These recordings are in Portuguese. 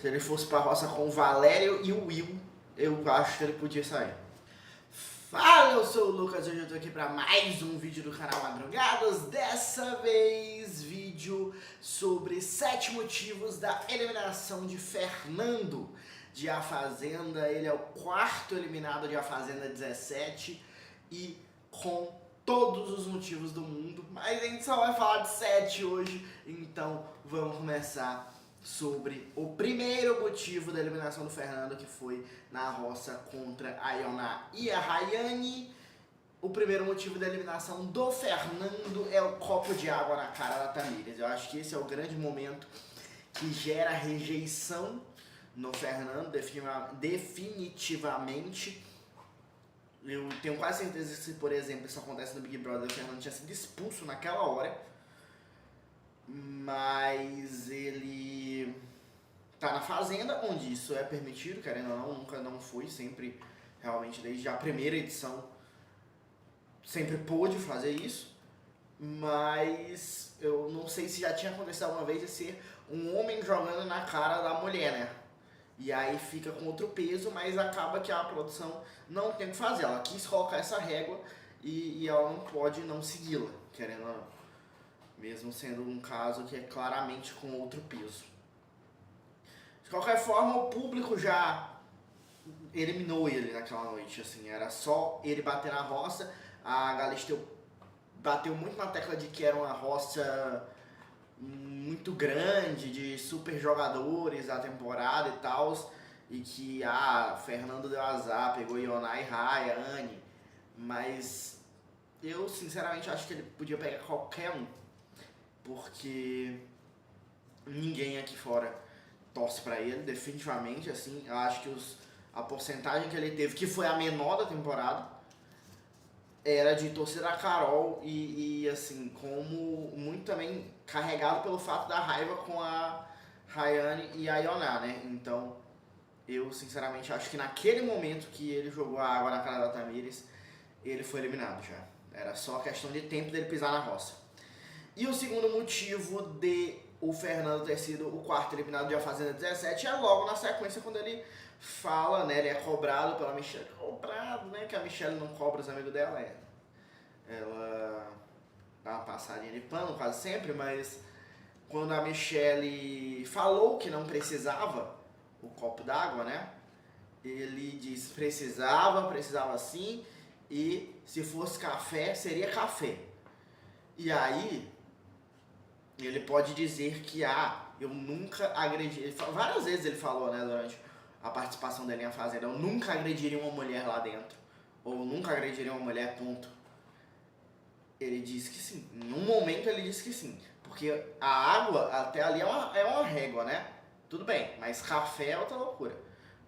Se ele fosse pra roça com o Valério e o Will, eu acho que ele podia sair. Fala, eu sou o Lucas, hoje eu tô aqui pra mais um vídeo do canal Madrugadas. Dessa vez, vídeo sobre 7 motivos da eliminação de Fernando de A Fazenda. Ele é o 4º eliminado de A Fazenda 17 e com todos os motivos do mundo. Mas a gente só vai falar de 7 hoje, então vamos começar sobre o primeiro motivo da eliminação do Fernando, que foi na roça contra a Ioná e a Rayane. O primeiro motivo da eliminação do Fernando é o copo de água na cara da Tamires. Eu acho que esse é o grande momento que gera rejeição no Fernando, definitivamente. Eu tenho quase certeza que se, por exemplo, isso acontece no Big Brother, o Fernando tinha sido expulso naquela hora. Mas ele tá na Fazenda, onde isso é permitido, querendo ou não, nunca não foi, sempre, realmente, desde a primeira edição, sempre pôde fazer isso. Mas eu não sei se já tinha acontecido alguma vez de ser um homem jogando na cara da mulher, né? E aí fica com outro peso, mas acaba que a produção não tem o que fazer. Ela quis colocar essa régua e ela não pode não segui-la, querendo ou não. Mesmo sendo um caso que é claramente com outro peso. De qualquer forma, o público já eliminou ele naquela noite, assim, era só ele bater na roça. A Galisteu bateu muito na tecla de que era uma roça muito grande, de super jogadores da temporada e tal, e que, Fernando deu azar, pegou Ioná e Rayane, mas eu sinceramente acho que ele podia pegar qualquer um, porque ninguém aqui fora torce pra ele, definitivamente, assim. Eu acho que a porcentagem que ele teve, que foi a menor da temporada, era de torcer a Carol e assim, como muito também carregado pelo fato da raiva com a Rayane e a Ioná, né? Então, eu sinceramente acho que naquele momento que ele jogou a água na cara da Tamires, ele foi eliminado já. Era só questão de tempo dele pisar na roça. E o segundo motivo de o Fernando ter sido o 4º eliminado de A Fazenda 17 é logo na sequência, quando ele fala, né, ele é cobrado pela Michelle, cobrado, né, que a Michelle não cobra os amigos dela, ela dá uma passadinha de pano quase sempre, mas quando a Michelle falou que não precisava o copo d'água, né, ele disse precisava sim, e se fosse café, seria café. E aí ele pode dizer que, eu nunca agredi... Várias vezes ele falou, né, durante a participação dele em Fazenda, eu nunca agrediria uma mulher lá dentro. Ou nunca agrediria uma mulher, ponto. Ele disse que sim. Em um momento ele disse que sim. Porque a água, até ali, é uma régua, né? Tudo bem, mas café é outra loucura.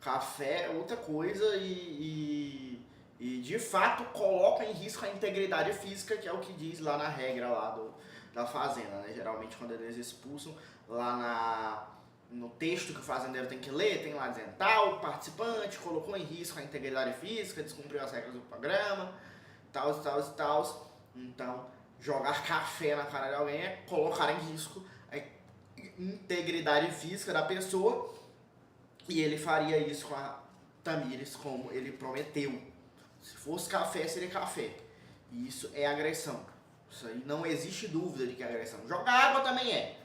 Café é outra coisa e de fato coloca em risco a integridade física, que é o que diz lá na regra lá da Fazenda, né? Geralmente quando eles expulsam, lá no texto que o fazendeiro tem que ler, tem lá dizendo tal participante colocou em risco a integridade física, descumpriu as regras do programa, tal. Então, jogar café na cara de alguém é colocar em risco a integridade física da pessoa, e ele faria isso com a Tamires, como ele prometeu. Se fosse café, seria café. E isso é agressão. Isso aí não existe dúvida de que é agressão. Jogar água também é.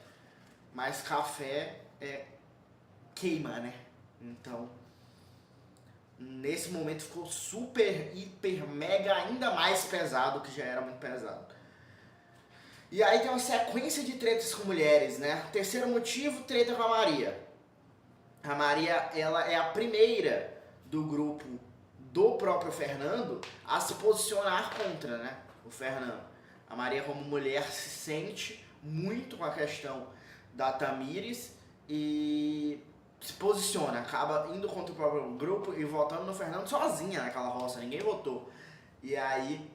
Mas café queima, né? Então, nesse momento ficou super, hiper, mega, ainda mais pesado, que já era muito pesado. E aí tem uma sequência de tretas com mulheres, né? Terceiro motivo, treta com a Maria. A Maria, ela é a primeira do grupo do próprio Fernando a se posicionar contra, né, o Fernando. A Maria, como mulher, se sente muito com a questão da Tamires e se posiciona, acaba indo contra o próprio grupo e votando no Fernando sozinha naquela roça, ninguém votou. E aí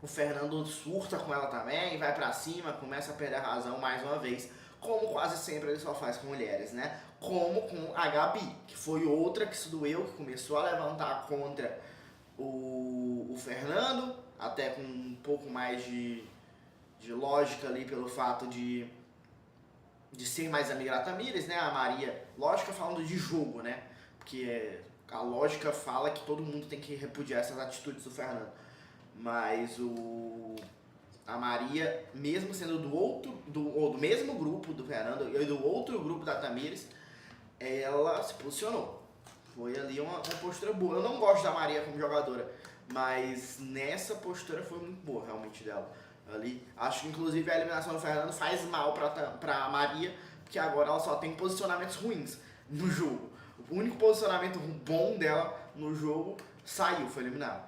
o Fernando surta com ela também, vai pra cima, começa a perder a razão mais uma vez, como quase sempre ele só faz com mulheres, né? Como com a Gabi, que foi outra que se doeu, que começou a levantar contra o Fernando, até com um pouco mais de lógica ali, pelo fato de de ser mais amiga da Tamires, né? A Maria, lógica falando de jogo, né? Porque a lógica fala que todo mundo tem que repudiar essas atitudes do Fernando. Mas a Maria, mesmo sendo do mesmo grupo do Fernando e do outro grupo da Tamires, ela se posicionou. Foi ali uma postura boa. Eu não gosto da Maria como jogadora, mas nessa postura foi muito boa, realmente, dela. Ali, acho que inclusive a eliminação do Fernando faz mal pra Maria, porque agora ela só tem posicionamentos ruins no jogo. O único posicionamento bom dela no jogo saiu, foi eliminado.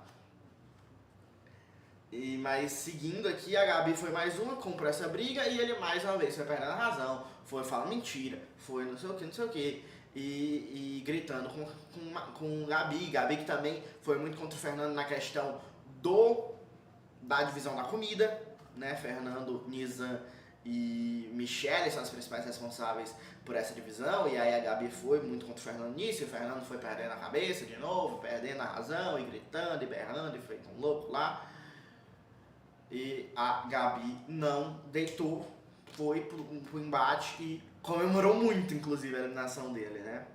Mas seguindo aqui, a Gabi foi mais uma, comprou essa briga e ele mais uma vez foi perdendo a razão, foi falando mentira, foi não sei o que, e gritando com Gabi que também foi muito contra o Fernando na questão da divisão da comida, né? Fernando, Nizam e Michele são as principais responsáveis por essa divisão, e aí a Gabi foi muito contra o Fernando nisso, e o Fernando foi perdendo a cabeça de novo, perdendo a razão, e gritando, e berrando, e feito um louco lá. E a Gabi não deitou, foi pro embate e comemorou muito, inclusive, a eliminação dele, né?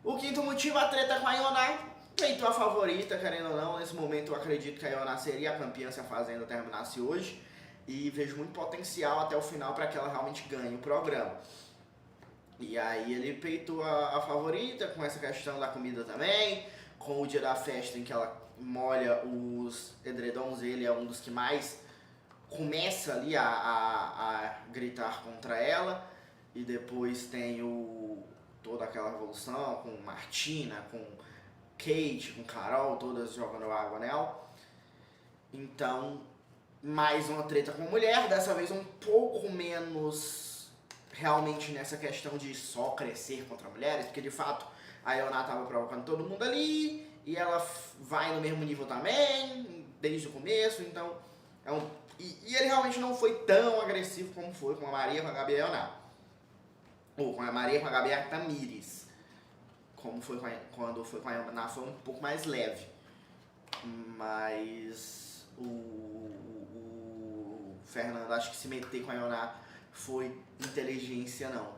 O quinto motivo, a treta com a Ioná. Peitou a favorita, querendo ou não. Nesse momento eu acredito que a Ioná seria a campeã se a Fazenda terminasse hoje. E vejo muito potencial até o final para que ela realmente ganhe o programa. E aí ele peitou a favorita com essa questão da comida também. Com o dia da festa em que ela molha os edredons, ele é um dos que mais começa ali a gritar contra ela. E depois tem toda aquela revolução com Martina, com Kate, com Carol, todas jogando água nela. Então, mais uma treta com mulher, dessa vez um pouco menos realmente nessa questão de só crescer contra mulheres, porque de fato a Ioná tava provocando todo mundo ali, e ela vai no mesmo nível também, desde o começo, então e ele realmente não foi tão agressivo como foi com a Maria, com a Gabi e a Ioná. Ou com a Maria, com a Gabi e a Tamires. Como foi quando foi com a Ioná, foi um pouco mais leve. Mas o Fernando, acho que se meter com a Ioná foi inteligência, não.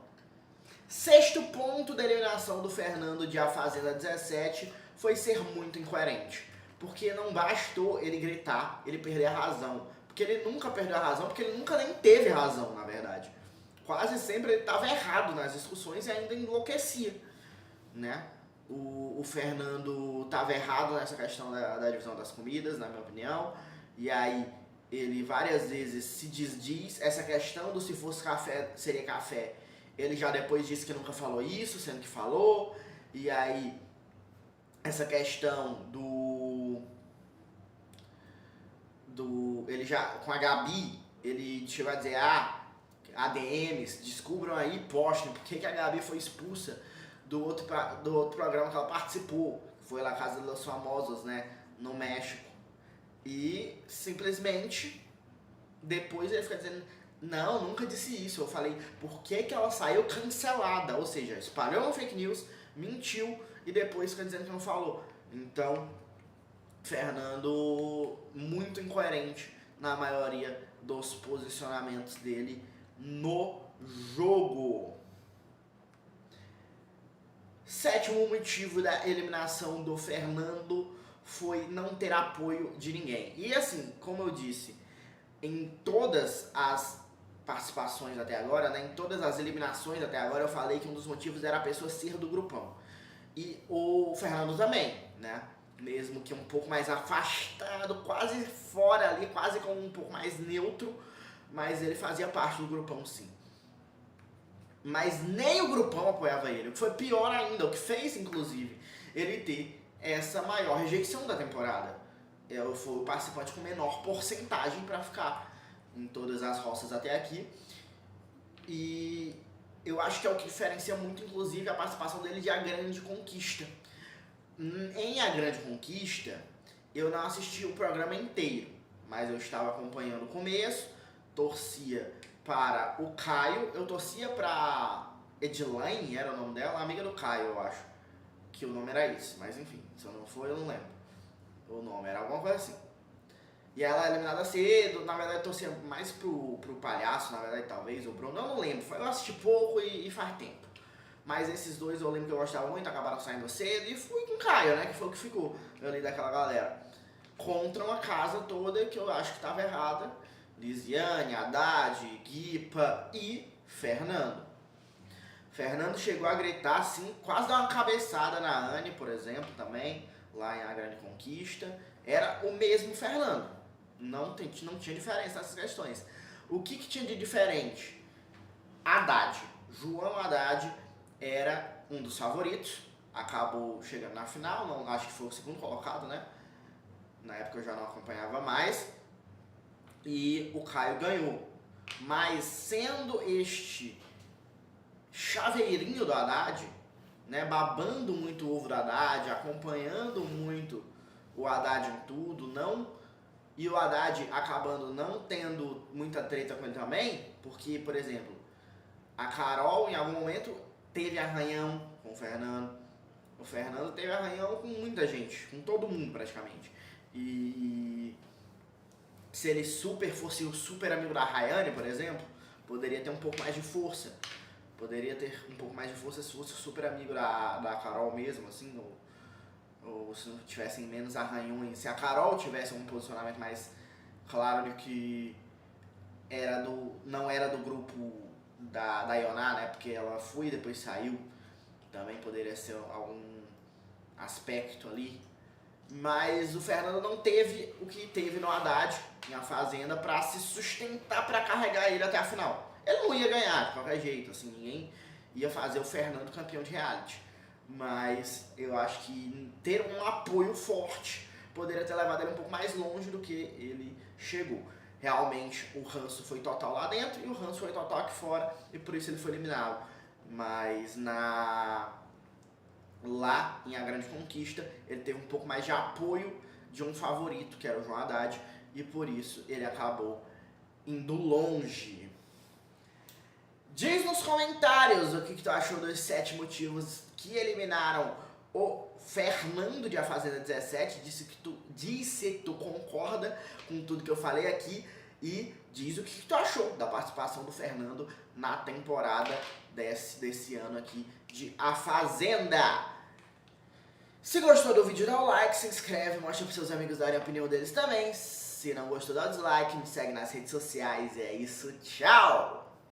Sexto ponto da eliminação do Fernando de A Fazenda 17 foi ser muito incoerente. Porque não bastou ele gritar, ele perder a razão. Porque ele nunca perdeu a razão, porque ele nunca nem teve razão, na verdade. Quase sempre ele estava errado nas discussões e ainda enlouquecia, né? O Fernando estava errado nessa questão da divisão das comidas, na minha opinião. E aí ele várias vezes se desdiz. Essa questão do se fosse café, seria café. Ele já depois disse que nunca falou isso, sendo que falou. E aí essa questão ele já, com a Gabi, ele chegou a dizer, ADMs, descubram aí, postem, por que a Gabi foi expulsa do outro programa que ela participou, foi lá a Casa dos Famosos, né, no México. E simplesmente, depois ele fica dizendo, não, nunca disse isso. Eu falei, por que ela saiu cancelada? Ou seja, espalhou uma fake news, mentiu e depois fica dizendo que não falou. Então, Fernando muito incoerente na maioria dos posicionamentos dele no jogo. Sétimo motivo da eliminação do Fernando foi não ter apoio de ninguém. E assim, como eu disse, em todas as participações até agora, né, em todas as eliminações até agora, eu falei que um dos motivos era a pessoa ser do grupão. E o Fernando também, né? Mesmo que um pouco mais afastado, quase fora ali, quase como um pouco mais neutro, mas ele fazia parte do grupão, sim. Mas nem o grupão apoiava ele, o que foi pior ainda, o que fez, inclusive, ele ter essa maior rejeição da temporada. Ele foi o participante com menor porcentagem para ficar em todas as roças até aqui. E eu acho que é o que diferencia muito, inclusive, a participação dele de A Grande Conquista. Em A Grande Conquista, eu não assisti o programa inteiro, mas eu estava acompanhando o começo, torcia para o Caio, eu torcia para Edilane, era o nome dela, amiga do Caio, eu acho, que o nome era esse, mas enfim, se eu não for, eu não lembro. O nome era alguma coisa assim. E ela é eliminada cedo, na verdade eu torcia mais pro Palhaço, na verdade, talvez, o Bruno, eu não lembro, eu assisti pouco e faz tempo. Mas esses dois eu lembro que eu gostava muito, acabaram saindo cedo e fui com o Caio, né, que foi o que ficou ali daquela galera. Contra uma casa toda que eu acho que estava errada, Lisiane, Haddad, Guipa e Fernando. Fernando chegou a gritar assim, quase dar uma cabeçada na Anne, por exemplo, também, lá em A Grande Conquista. Era o mesmo Fernando. Não tinha diferença nessas questões. O que tinha de diferente? Haddad. João Haddad era um dos favoritos. Acabou chegando na final, não, acho que foi o segundo colocado, né? Na época eu já não acompanhava mais. E o Caio ganhou. Mas sendo este chaveirinho do Haddad, né, babando muito o ovo do Haddad, acompanhando muito o Haddad em tudo, e o Haddad acabando não tendo muita treta com ele também, porque, por exemplo, a Carol em algum momento teve arranhão com o Fernando teve arranhão com muita gente, com todo mundo praticamente, e se ele fosse o super amigo da Rayane, por exemplo, poderia ter um pouco mais de força. Poderia ter um pouco mais de força se fosse super amigo da Carol mesmo, assim, ou se não tivessem menos arranhões. Se a Carol tivesse um posicionamento mais claro de que não era do grupo da Ioná, né? Porque ela foi e depois saiu. Também poderia ser algum aspecto ali. Mas o Fernando não teve o que teve no Haddad, em A Fazenda, pra se sustentar pra carregar ele até a final. Ele não ia ganhar de qualquer jeito, assim, ninguém ia fazer o Fernando campeão de reality. Mas eu acho que ter um apoio forte poderia ter levado ele um pouco mais longe do que ele chegou. Realmente o ranço foi total lá dentro e o ranço foi total aqui fora e por isso ele foi eliminado. Mas lá em A Grande Conquista ele teve um pouco mais de apoio de um favorito, que era o João Haddad, e por isso ele acabou indo longe. Diz nos comentários o que tu achou dos 7 motivos que eliminaram o Fernando de A Fazenda 17. Diz se tu concorda com tudo que eu falei aqui e diz o que tu achou da participação do Fernando na temporada desse ano aqui de A Fazenda. Se gostou do vídeo, dá o like, se inscreve, mostra pros seus amigos darem a opinião deles também. Se não gostou, dá o dislike, me segue nas redes sociais. É isso, tchau!